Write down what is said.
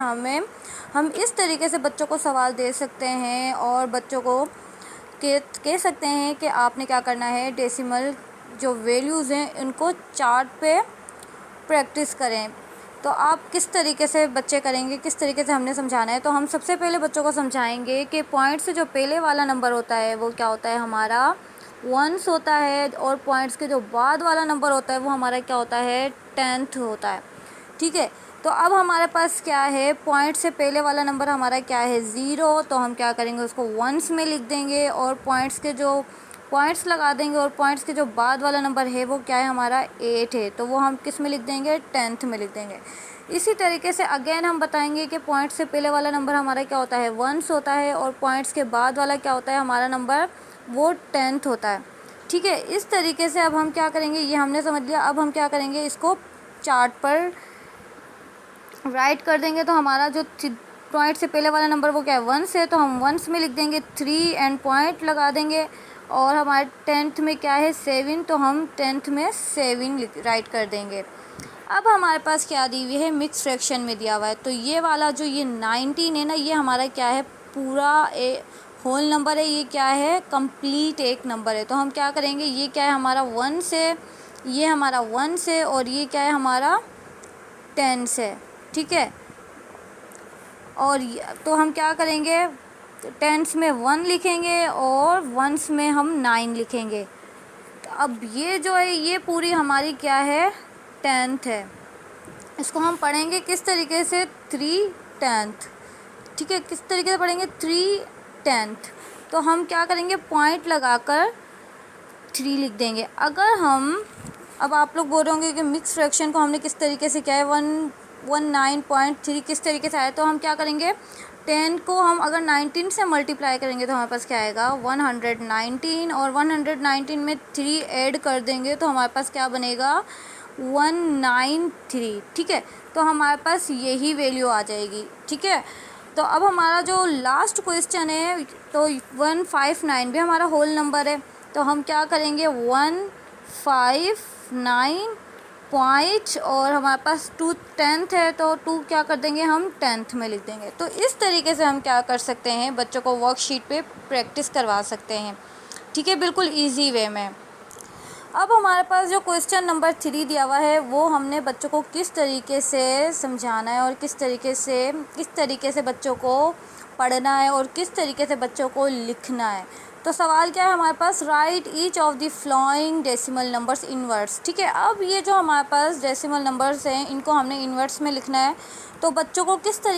हमें हम इस तरीके से बच्चों को सवाल दे सकते हैं और बच्चों को कह सकते हैं कि आपने क्या करना है, डेसिमल जो वैल्यूज़ हैं उनको चार्ट पे प्रैक्टिस करें। तो आप किस तरीके से बच्चे करेंगे, किस तरीके से हमने समझाना है। तो हम सबसे पहले बच्चों को समझाएंगे कि पॉइंट से जो पहले वाला नंबर होता है वो क्या होता है, हमारा वंस होता है, और पॉइंट्स के जो बाद वाला नंबर होता है वो हमारा क्या होता है, टेंथ होता है। ठीक है, तो अब हमारे पास क्या है, पॉइंट से पहले वाला नंबर हमारा क्या है, 0। तो हम क्या करेंगे, उसको वंस में लिख देंगे और पॉइंट्स के जो पॉइंट्स लगा देंगे, और पॉइंट्स के जो बाद वाला नंबर है वो क्या है, हमारा 8 है, तो वो हम किस में लिख देंगे, टेंथ में लिख देंगे। इसी तरीके से अगेन हम बताएंगे कि पॉइंट से पहले वाला नंबर हमारा क्या होता है, वंस होता है, और पॉइंट्स के बाद वाला क्या होता है हमारा नंबर, वो टेंथ होता है। ठीक है, इस तरीके से अब हम क्या करेंगे, ये हमने समझ लिया। अब हम क्या करेंगे, इसको चार्ट पर राइट कर देंगे। तो हमारा जो पॉइंट से पहले वाला नंबर वो क्या है, वंस है, तो हम वंस में लिख देंगे 3 एंड पॉइंट लगा देंगे। और हमारे टेंथ में क्या है, 7, तो हम टेंथ में 7 राइट कर देंगे। अब हमारे पास क्या दी हुई है, मिक्स फ्रैक्शन में दिया हुआ है। तो ये वाला जो ये 19 है ना, ये हमारा क्या है, पूरा होल नंबर है, ये क्या है, कंप्लीट एक नंबर है। तो हम क्या करेंगे, ये क्या है हमारा 1 से, ये हमारा 1 से, और ये क्या है हमारा 10 से। ठीक है, और तो हम क्या करेंगे, टेंस में 1 लिखेंगे और वंस में हम 9 लिखेंगे। तो अब ये जो है, ये पूरी हमारी क्या है, टेंथ है। इसको हम पढ़ेंगे किस तरीके से, 3 टेंथ। ठीक है, किस तरीके से पढ़ेंगे, 3 टेंथ। तो हम क्या करेंगे, पॉइंट लगाकर 3 लिख देंगे। अगर हम, अब आप लोग बोल रहे होंगे कि मिक्स फ्रैक्शन को हमने किस तरीके से क्या है, 119.3 किस तरीके से आया। तो हम क्या करेंगे, 10 को हम अगर 19 से मल्टीप्लाई करेंगे तो हमारे पास क्या आएगा, 119, और 119 में 3 ऐड कर देंगे तो हमारे पास क्या बनेगा, 193। ठीक है, तो हमारे पास यही वैल्यू आ जाएगी। ठीक है, तो अब हमारा जो लास्ट क्वेश्चन है, तो 159 भी हमारा होल नंबर है। तो हम क्या करेंगे, 159 पॉइंट, और हमारे पास 2 टेंथ है, तो 2 क्या कर देंगे, हम टेंथ में लिख देंगे। तो इस तरीके से हम क्या कर सकते हैं, बच्चों को वर्कशीट पे प्रैक्टिस करवा सकते हैं। ठीक है, बिल्कुल इजी वे में। अब हमारे पास जो क्वेश्चन नंबर 3 दिया हुआ है, वो हमने बच्चों को किस तरीके से समझाना है, और किस तरीके से बच्चों को पढ़ना है, और किस तरीके से बच्चों को लिखना है। तो सवाल क्या है हमारे पास, write each of the following decimal numbers in words. ठीक है, अब ये जो हमारे पास डेसिमल नंबर्स हैं, इनको हमने इन वर्ड्स में लिखना है। तो बच्चों को किस तरीके